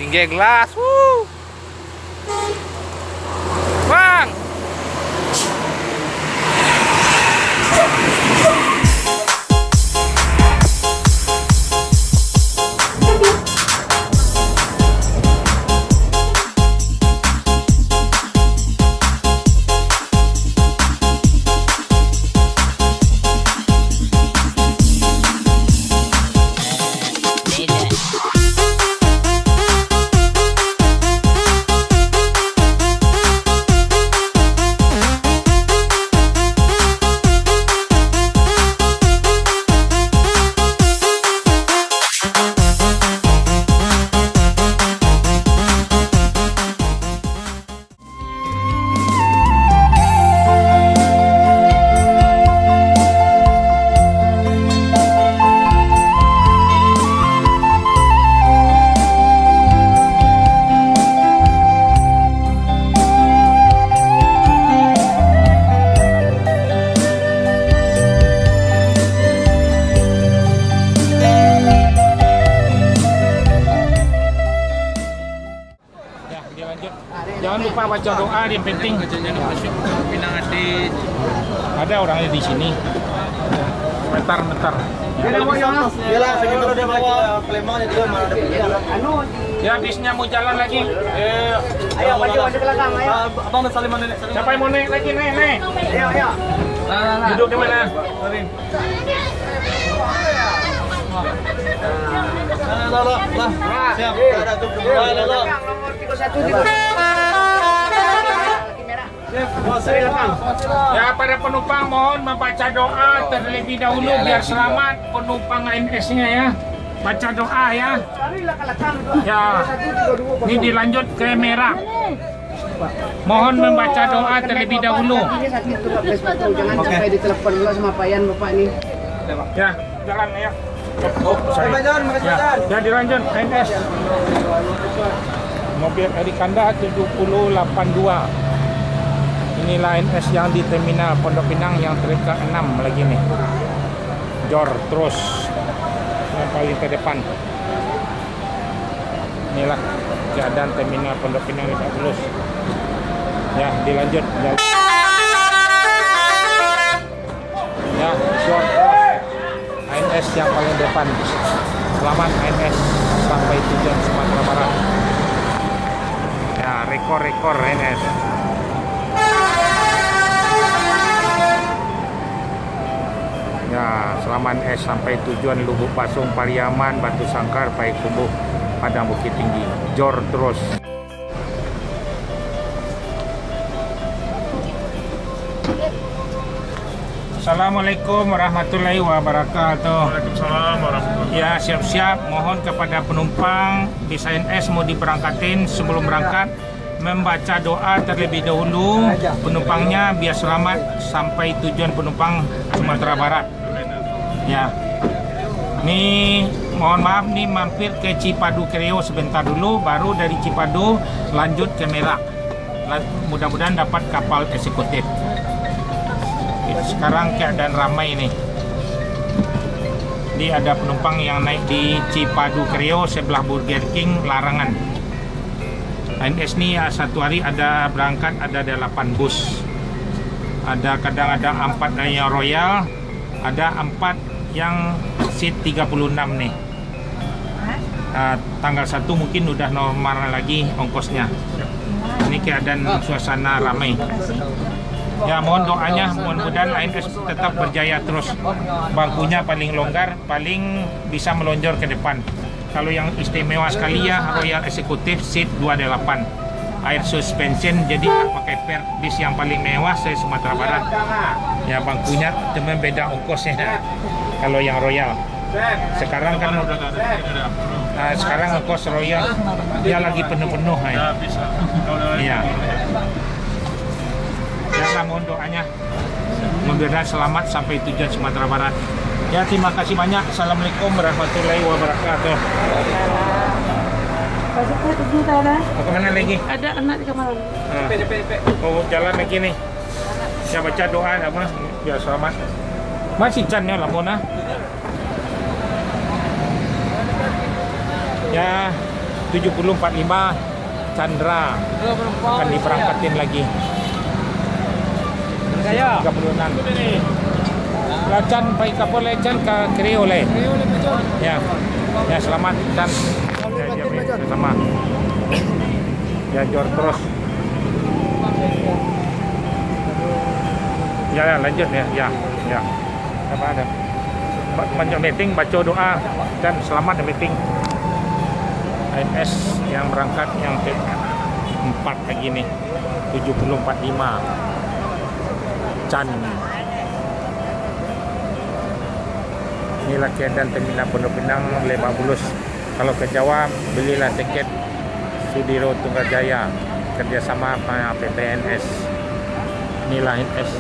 Singgah gelas. Bang. Jangan lupa baca doa, yang penting. Ada orangnya di sini. Bentar. Ya, bisnya mau jalan lagi. Ayo maju ke belakang, ayo. Abang udah saling nenek. Siapa yang mau naik lagi, nek? Ayo. Duduk di mana? Lah. Siap. Ada tuh. Nomor 31 di Ya, para penumpang mohon membaca doa terlebih dahulu biar selamat penumpang ANS-nya ya. Baca doa ya. Ya. Ini dilanjut ke merah. Mohon membaca doa terlebih dahulu. Jangan sampai ditelepon dulu sama Payan Bapak ini. Ya, jalan ya. Ya, dilanjut ANS. Mobil Erikanda 7082. Inilah ANS yang di terminal Pondok Pinang yang trek ke-6 lagi nih. Jor terus yang paling ke depan. Inilah keadaan terminal Pondok Pinang Lebak Bulus. Ya, dilanjut. Ya, jor ANS yang paling depan. Selamat ANS sampai tujuan Sumatera Barat. Ya, rekor ANS. Ya, selamat ANS sampai tujuan Lubuk Pasung, Pariaman, Batu Sangkar, Payakumbuh, Padang Bukit Tinggi. Jor terus. Assalamualaikum warahmatullahi wabarakatuh. Waalaikumsalam warahmatullahi. Ya, siap-siap. Mohon kepada penumpang bis ANS mau diberangkatin sebelum berangkat membaca doa terlebih dahulu penumpangnya biar selamat sampai tujuan penumpang Sumatera Barat. Ya. Nih, mohon maaf nih mampir ke Cipadu Kreo sebentar dulu, baru dari Cipadu lanjut ke Merak. Mudah-mudahan dapat kapal eksekutif. Sekarang keadaan ramai nih. Ini ada penumpang yang naik di Cipadu Kreo sebelah Burger King Larangan. ANS ini satu hari ada berangkat ada 8 bus. Ada kadang-kadang 4 yang Royal, ada 4 yang seat 36 nih. Tanggal 1 mungkin udah normal lagi ongkosnya. Ini keadaan suasana ramai. Ya, mohon doanya, mudah-mudahan ANS tetap berjaya terus. Bangkunya paling longgar, paling bisa melonjor ke depan. Kalau yang istimewa sekali ya Royal Eksekutif seat 28. Air suspension, jadi pakai per bis yang paling mewah se Sumatera Barat. Ya, bangkunya cuma beda ongkosnya kalau yang Royal. Sekarang kan sekarang ongkos Royal dia lagi penuh-penuh ya. Iya. Ya, mohon doanya. Mudah-mudahan selamat sampai tujuan Sumatera Barat. Ya, terima kasih banyak. Assalamualaikum warahmatullahi wabarakatuh. Mau kemana lagi? Ada anak di kamar. Mau jalan lagi nih. Saya baca doa apa? Biar selamat. Masih cannya lah Mona. Ya, 7045 Chandra akan diberangkatin lagi. 36. Lacan baik kapal lecan ke Kriole. Ya. Ya, selamat dan ya, sama. Ya, jor terus. Ya, lanjut ya. Ya. Apa ada? Meeting, baca doa dan selamat meeting. ANS yang berangkat yang ke-4 lagi nih 7045 Chan. Inilah keadaan terminal Pondok Pinang Lebak Bulus. Kalau ke Jawa belilah tiket Sudiro Tunggajaya kerjasama sama PPNS. Inilah ANS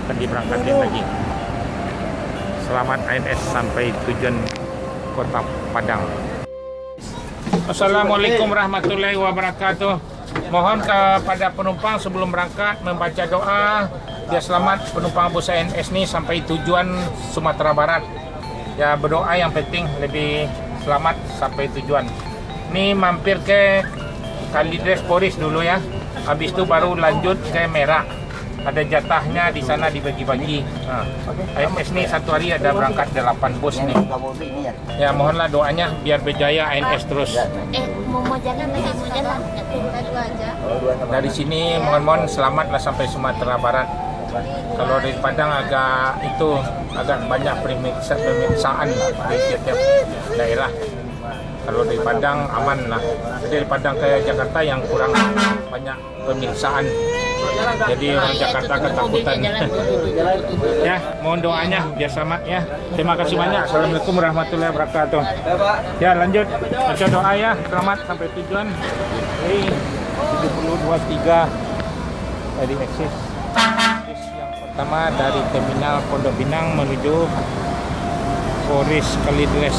akan diberangkatin lagi. Selamat ANS sampai tujuan Kota Padang. Assalamualaikum warahmatullahi wabarakatuh. Mohon kepada penumpang sebelum berangkat membaca doa biar selamat penumpang bus ANS ini sampai tujuan Sumatera Barat. Ya, berdoa yang penting lebih selamat sampai tujuan. Ini mampir ke Kalideres Poris dulu ya. Habis itu baru lanjut ke Merak. Ada jatahnya di sana dibagi-bagi. ANS ini satu hari ada berangkat 8 bus nih. Ya, mohonlah doanya biar berjaya ANS terus. Mau jalan lagi, mau jalan. Dua aja. Dari sini mohon selamatlah sampai Sumatera Barat. Kalau dari Padang agak banyak pemeriksaan di tiap daerah. Kalau dari Padang aman lah. Dari Padang ke Jakarta yang kurang banyak pemeriksaan. Jadi orang Jakarta ketakutan. Ya, mohon doanya biar selamat ya. Terima kasih banyak. Assalamualaikum warahmatullahi wabarakatuh. Ya, lanjut baca doa ya. Selamat sampai tujuan. 7023 dari eksis. Yang pertama dari terminal Pondok Pinang menuju Poris Kalideres.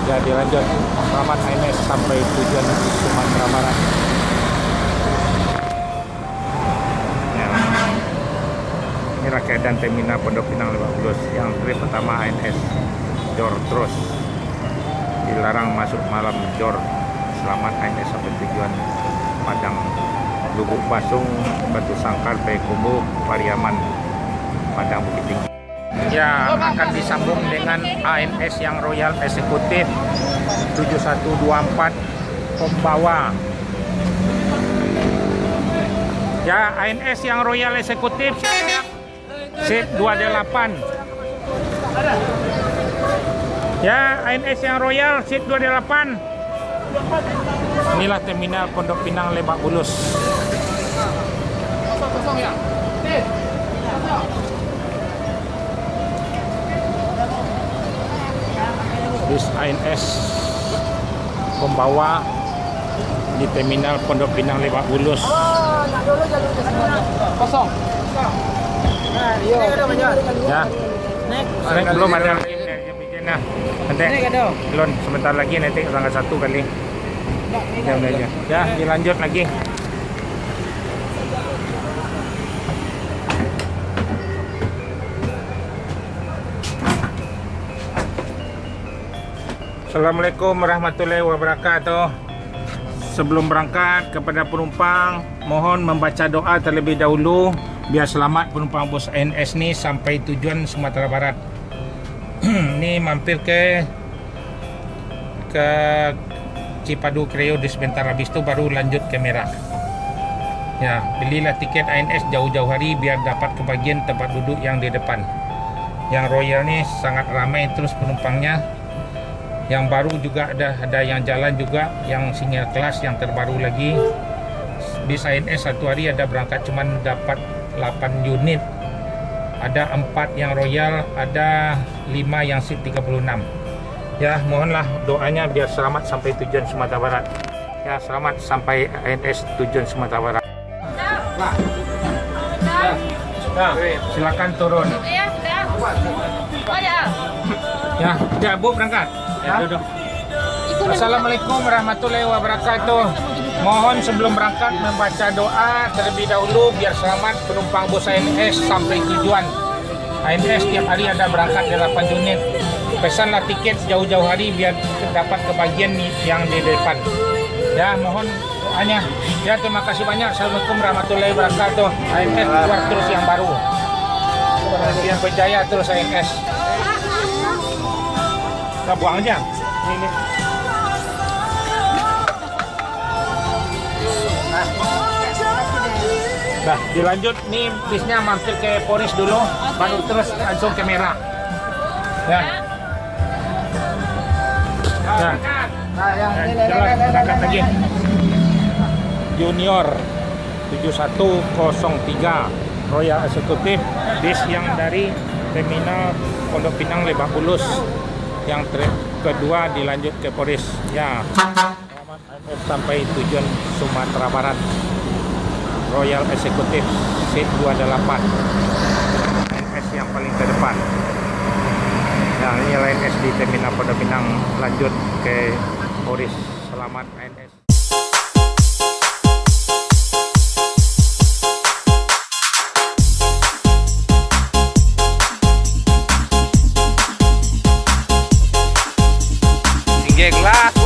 Jadi lanjut. Selamat ANS sampai tujuan Sumatera Barat. Inilah keadaan terminal Pondok Pinang Lebak Bulus. Yang trip pertama ANS jor terus, dilarang masuk malam jor. Selamat ANS sampai tujuan Padang, Lubuk Basung, Batu Sangkar, Payakumbuh, Pariaman, Padang Bukit Tinggi. Ya, akan disambung dengan ANS yang Royal Eksekutif 7124 Pembawa. Ya, ANS yang Royal Eksekutif Seat 28. Ya, ANS yang Royal Seat 28. Inilah terminal Pondok Pinang Lebak Bulus. Bis ANS pembawa di terminal Pondok Pinang Lebak Bulus. Kosong. Ya, belum ada lagi nah, nanti belum sebentar lagi nanti tanggal 1 kali. Ya, dilanjut lagi. Assalamualaikum warahmatullahi wabarakatuh. Sebelum berangkat kepada penumpang mohon membaca doa terlebih dahulu biar selamat penumpang bus ANS ini sampai tujuan Sumatera Barat. Ini mampir ke Cipadu Kreo di sebentar, habis itu baru lanjut ke Merak. Ya, belilah tiket ANS jauh-jauh hari biar dapat kebagian tempat duduk yang di depan. Yang Royal ini sangat ramai terus penumpangnya. Yang baru juga ada yang jalan juga, yang single kelas yang terbaru lagi. Bis ANS satu hari ada berangkat cuman dapat 8 unit. Ada 4 yang Royal, ada 5 yang seat 36. Ya, mohonlah doanya biar selamat sampai tujuan Sumatera Barat. Ya, selamat sampai ANS tujuan Sumatera Barat. Silakan turun. Ya, Bu berangkat. Ya, duduk. Assalamualaikum warahmatullahi wabarakatuh. Mohon sebelum berangkat membaca doa terlebih dahulu biar selamat penumpang bus ANS sampai tujuan. ANS tiap hari ada berangkat 8 unit. Pesanlah tiket jauh-jauh hari biar dapat kebagian yang di depan. Ya, mohon doanya. Ya, terima kasih banyak. Assalamualaikum warahmatullahi wabarakatuh. ANS keluar terus yang baru. Yang berjaya terus ANS. Kita buang aja. Ini. Nah, dilanjut nih bisnya mampir ke Polres dulu, baru terus langsung ke Merah. Ya. Nah, berangkat lagi. Junior 7103 Royal Executive bis yang dari terminal Pondok Pinang Lebak Bulus. Yang kedua dilanjut ke Polres. Ya. Selamat ANS sampai tujuan Sumatera Barat. Royal Executive Seat 28 ANS yang paling ke depan. Nah, ini ANS di terminal Pondok Pinang lanjut ke Polres. Selamat ANS. Tinggi gelas.